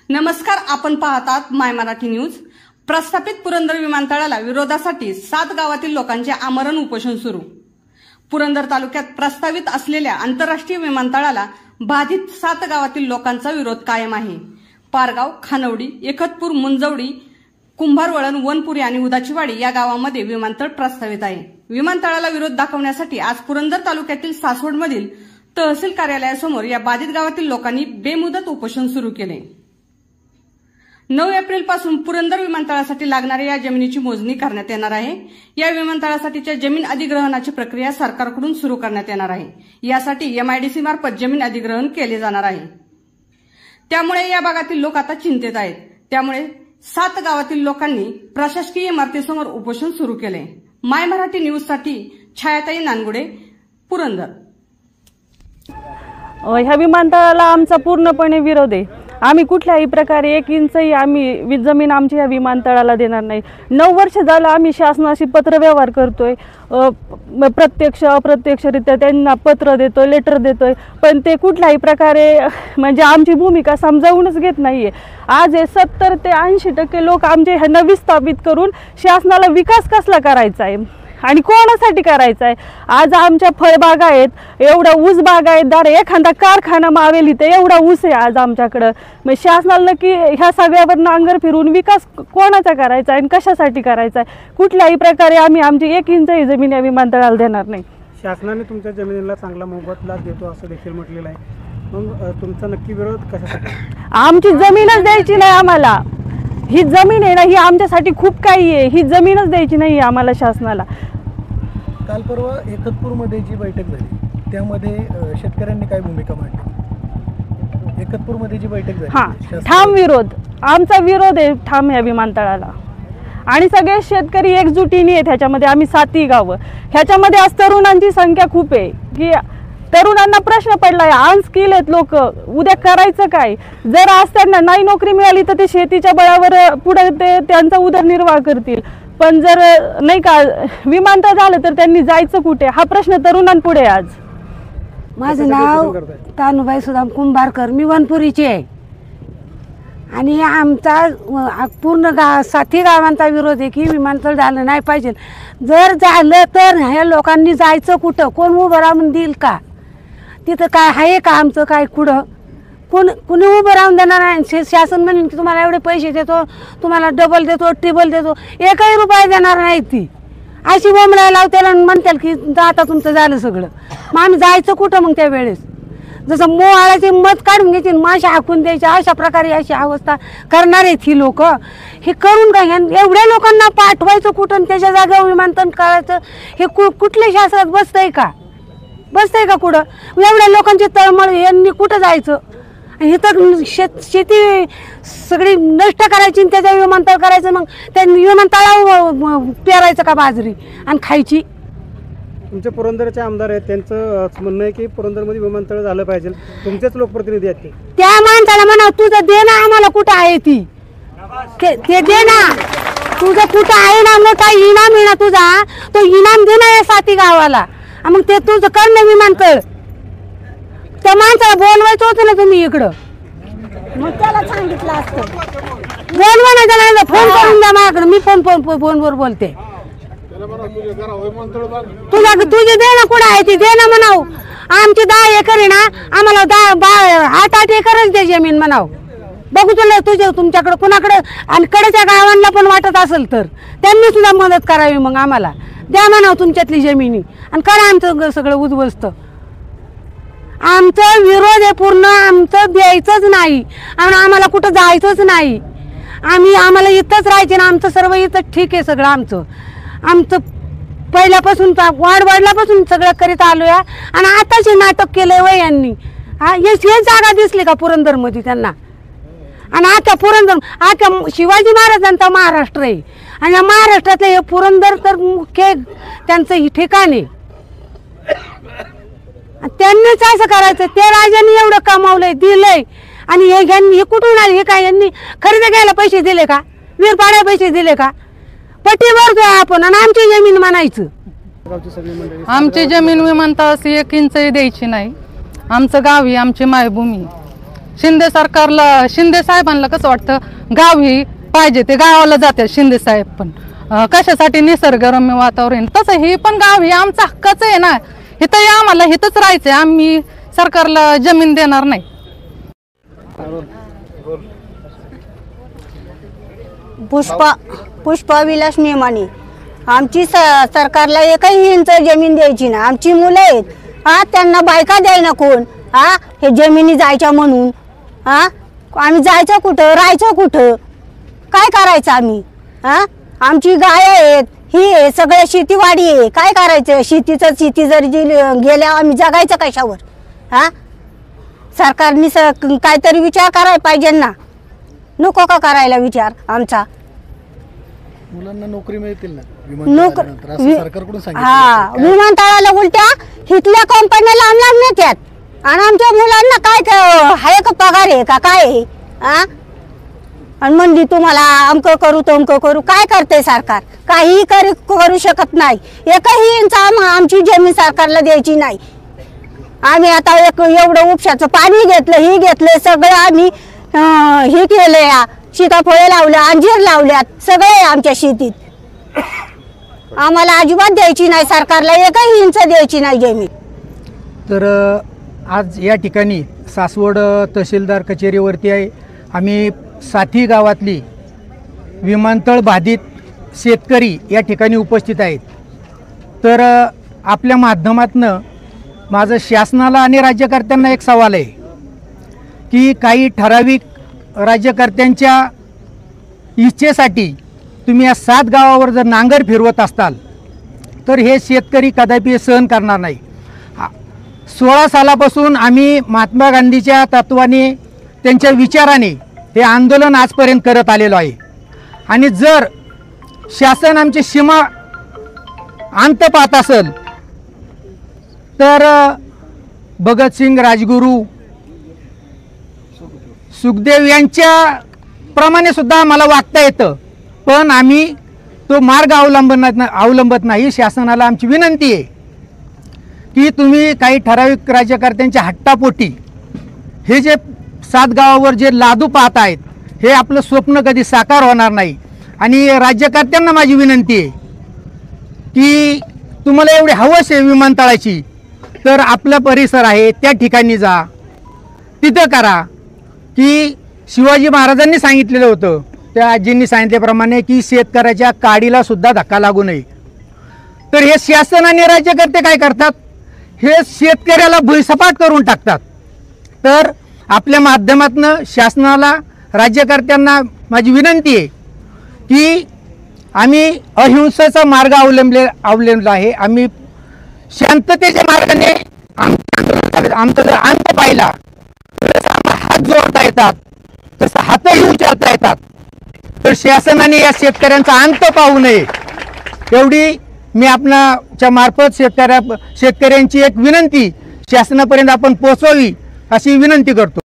नमस्कार, आपण पाहतात माय मराठी न्यूज। प्रस्थापित पुरंदर विमानतळाला विरोधासाठी 7 गावातील लोकांचे आमरण उपोषण सुरू। पुरंदर तालुक्यात प्रस्तावित असलेल्या आंतरराष्ट्रीय विमानतळाला बाधित 7 गावातील लोकांचा विरोध कायम आहे। पारगाव, खानवडी, एकतपूर, मुंजवडी, कुंभारवळण, वनपुरी आणि उदाचीवाडी या गावांमध्ये विमानतळ प्रस्तावित आहे। विमानतळाला विरोध दाखवण्यासाठी आज पुरंदर तालुक्यातील सासवडमधील तहसील कार्यालयासमोर या बाधित गावातील लोकांनी बेमुदत उपोषण सुरू केले। 9 एप्रिल पासून पुरंदर विमानतळासाठी लागणाऱ्या या जमिनीची मोजणी करण्यात येणार आहे। या विमानतळासाठीच्या जमीन अधिग्रहणाची प्रक्रिया सरकारकडून सुरू करण्यात येणार आहे। यासाठी MIDC मार्फत जमीन अधिग्रहण केले जाणार आहे। त्यामुळे या भागातील लोक आता चिंतेत आहेत। त्यामुळे 7 गावातील लोकांनी प्रशासकीय इमारतीसमोर उपोषण सुरू केले। माय मराठी न्यूजसाठी छायाताई नानगुडे, पुरंदर। ह्या विमानतळाला आमचा पूर्णपणे विरोध आहे। आम्ही कुठल्याही प्रकारे 1 इंचही आम्ही जमीन आमच्या ह्या विमानतळाला देणार नाही। 9 वर्ष झालं आम्ही शासनाशी पत्रव्यवहार करतोय, प्रत्यक्ष अप्रत्यक्षरित्या त्यांना पत्र देतोय, लेटर देतोय, पण ते कुठल्याही प्रकारे म्हणजे आमची भूमिका समजावूनच घेत नाहीये। आज हे 70 ते 80% लोक आमचे ह्यांना विस्थापित करून शासनाला विकास कसला करायचा आहे आणि कोणासाठी करायचा आहे। आज आमच्या फळबागा आहेत, एवढा ऊस बागा आहेत, दार एखादा कारखाना मावेल इथे एवढा ऊस आहे आज आमच्याकडं। मग शासनाला नक्की ह्या सगळ्यावर नांगर फिरून विकास कोणाचा करायचा आहे आणि कशासाठी करायचा आहे। कुठल्याही प्रकारे आम्ही आमची 1 इंचही जमीन या विमानतळाला देणार नाही। शासनाने तुमच्या जमिनीला चांगला मोबदला देतो असं देखील म्हटलेलं आहे, मग तुमचा नक्की विरोध कशासाठी? आमची जमीनच द्यायची नाही आम्हाला। ही जमीन आहे ना, ही आमच्यासाठी खूप काही आहे, ही जमीनच द्यायची नाही आम्हाला शासनाला। काल परवा एकतपूरमध्ये जी बैठक झाली त्यामध्ये शेतकऱ्यांनी काय भूमिका मांडली? एकतपूरमध्ये जी बैठक झाली, ठाम विरोध, आमचा विरोध आहे ठाम या विमानतळाला। आणि सगळे शेतकरी एकजुटीने आहेत ह्याच्यामध्ये। आम्ही 7 गावं, ह्याच्यामध्ये आज तरुणांची संख्या खूप आहे की तरुणांना प्रश्न पडलाय, अनस्किल आहेत लोक, उद्या करायचं काय? जर आज त्यांना नाही नोकरी मिळाली तर ते शेतीच्या बळावर पुढे ते त्यांचा उदरनिर्वाह करतील, पण जर नाही का विमानतळ झालं तर त्यांनी जायचं कुठे हा प्रश्न तरुणांपुढे आज। माझं नाव तानुबाई सुदाम कुंभारकर, मी वनपुरीची आहे आणि आमचा पूर्ण 7 गावांचा विरोध आहे की विमानतळ झालं नाही पाहिजे। जर झालं तर ह्या लोकांनी जायचं कुठं? कोण उभं राहून देईल का? तिथं काय आहे का आमचं काय? कुठं कुणी उभं राहून देणार नाही। शासन म्हणेन की तुम्हाला एवढे पैसे देतो, तुम्हाला डबल देतो, ट्रिबल देतो, 1ही रुपया देणार नाही। ती अशी बोंबला लावतेला म्हणतील की आता तुमचं झालं सगळं। मग आम्ही जायचं कुठं मग त्या वेळेस? जसं मोहाळाचे मत काढून घ्यायचे, माशा हाकून द्यायच्या, अशा प्रकारे अशी अवस्था करणार आहेत ही लोक। हे करून काय एवढ्या लोकांना पाठवायचं कुठं? त्याच्या जागेवर विमानतळ करायचं हे कुठल्या शास्त्रात बसतंय का? बसतंय का कुठं? एवढ्या लोकांची तळमळ यांनी कुठं जायचं? हे तर शेती सगळी नष्ट करायची आणि त्याच्या विमानतळ करायचं, मग त्या विमानतळावर पेरायचं का बाजरी आणि खायची? तुमचे पुरंदरचे आमदार आहेत, त्यांचं म्हणणं आहे की पुरंदरमध्ये विमानतळ झालं पाहिजे। तुमचेच लोकप्रतिनिधी आहेत त्या माणसाला म्हणा तुझं दे ना आम्हाला, कुठं आहे ती ते दे ना, तुझं कुठं आहे ना, मोठा इनाम आहे ना तुझा, तो इनाम दे ना या 7 गावाला। मग ते तुझं कर ना विमानतळ। त्या माणसाला बोलवायचं होतं ना तुम्ही इकडं, मग त्याला सांगितलं असतं बोलवा ना त्याला, फोन करून द्या माझ्याकडे, मी फोनवर बोलते। तुझे दे ना, कुठं आहे ती दे ना म्हणाव। आमची 10 एकर आहे ना, आम्हाला 8 एकरच दे जमीन म्हणाव। बघू तुला तुमच्याकडे कुणाकडे आणि कडेच्या गावांना पण वाटत असेल तर त्यांनी सुद्धा मदत करावी। मग आम्हाला द्या म्हणाव तुमच्यातली जमिनी आणि करा आमचं सगळं उद्ध्वस्त। आमचा विरोध आहे पूर्ण, आमचं द्यायचंच नाही आणि आम्हाला कुठं जायचंच नाही। आम्हाला इथंच राहायचे ना, आमचं सर्व इथं ठीक आहे सगळं। आमचं पहिल्यापासून वाढवाडल्यापासून सगळं करीत आलोय आणि आताच नाटक केलंय वय यांनी। हे जागा दिसली का पुरंदरमध्ये त्यांना? आणि आता पुरंदर आता शिवाजी महाराजांचा महाराष्ट्र आहे आणि या महाराष्ट्रातलं हे पुरंदर तर मुख्य त्यांचं ही ठिकाण आहे। त्यांनीच असं करायचं, ते राजांनी एवढं कमावलंय दिलंय आणि हे कुठून आले? हे काय यांनी खरेदी घ्यायला पैसे दिले का? वीर पाड्या पैसे दिले का? पट्टी भरतोय आपण आणि आमची जमीन म्हणायचं। आमची जमीन विमानतळास 1 इंचही द्यायची नाही। आमचं गाव ही आमची मायभूमी, शिंदे सरकारला, शिंदे साहेबांना कसं वाटतं गाव ही पाहिजे, ते गावाला जातात शिंदे साहेब पण कशासाठी, निसर्गरम्य वातावरण. तसं ही पण गाव ही आमचा हक्काच आहे ना, इथं आम्हाला इथंच राहायचंय, आम्ही सरकारला जमीन देणार नाही. पुष्पा विलास मेमाने. आमची सरकारला एकही इंच जमीन द्यायची ना. आमची मुलं आहेत, त्यांना बायका द्यायना कोण, हे जमिनी जायच्या म्हणून. आम्ही जायचं कुठं, राहायचं कुठं, काय करायचं आम्ही. आमची गाय आहेत, ही आहे, सगळं शेतीवाडी आहे, काय करायचं. शेती जरी गेल्या आम्ही जगायचं कशावर. सरकारने काहीतरी विचार करायला पाहिजे ना. नको का करायला विचार आमचा. मुलांना नोकरी मिळतील ना विमानतळानंतर, असं सरकारकडून सांगितलं. विमानतळाला उलट्या इथल्या कंपन्या लांब नेत्यात आणि आमच्या मुलांना काय आहे का पगार आहे का काय आहे. आणि म्हणली तुम्हाला अमकं करू तमकं करू. काय करते सरकार, काही करू शकत नाही. एकही इंच आमची जमीन सरकारला द्यायची नाही. आम्ही आता एवढं उपशाचं पाणी घेतलं, ही घेतलं, सगळं आम्ही हे केलंय. सीताफळे लावल्या, अंजीर लावल्यात, सगळे आहे आमच्या शेतीत. आम्हाला अजिबात द्यायची नाही सरकारला, एकही इंच द्यायची नाही जमीन. तर आज या ठिकाणी सासवड तहसीलदार कचेरीवरती आहे. आम्ही साथी गावातली विमानतळ बाधित शेतकरी या ठिकाणी उपस्थित आहेत. तर आपल्या माध्यमातनं माझं शासनाला आणि राज्यकर्त्यांना एक सवाल आहे की काही ठराविक राज्यकर्त्यांच्या इच्छेसाठी तुम्ही या 7 गावावर जर नांगर फिरवत असाल तर हे शेतकरी कदापि सहन करणार नाही. 16 सालापासून आम्ही महात्मा गांधीच्या तत्वाने, त्यांच्या विचाराने हे आंदोलन आजपर्यंत करत आलेलो आहे. आणि जर शासन आमची सीमा अंत पाहत असेल तर भगतसिंग, राजगुरू, सुखदेव यांच्या प्रमाणे सुद्धा आम्हाला वागता येतं, पण आम्ही तो मार्ग अवलंबत नाही. शासनाला आमची विनंती आहे की तुम्ही काही ठराविक राज्यकर्त्यांच्या हट्टापोटी हे जे 7 गावावर जे लादू पाहत आहेत, हे आपलं स्वप्न कधी साकार होणार नाही. आणि राज्यकर्त्यांना माझी विनंती आहे की तुम्हाला एवढी हवस आहे विमानतळाची, तर आपला परिसर आहे त्या ठिकाणी जा, तिथं करा. की शिवाजी महाराजांनी सांगितलेलं होतं, त्या आजींनी सांगितल्याप्रमाणे की शेतकऱ्याच्या काडीला सुद्धा धक्का लागू नये. तर हे शासन आणि राज्यकर्ते काय करतात, हे शेतकऱ्याला भुईसपाट करून टाकतात. तर आपल्या माध्यमातून शासनाला, राज्यकर्त्यांना माझी विनंती आहे की आम्ही अहिंसेचा मार्ग अवलंबला आहे. आम्ही शांततेच्या मार्गाने आमचा जर अंत पाहिला तर हात जोडता येतात, तसं हातही उचलता येतात. तर शासनाने या शेतकऱ्यांचा अंत पाहू नये एवढी मी आपणाच्या मार्फत शेतकऱ्यांची एक विनंती शासनापर्यंत आपण पोहोचवावी अशी विनंती करतो.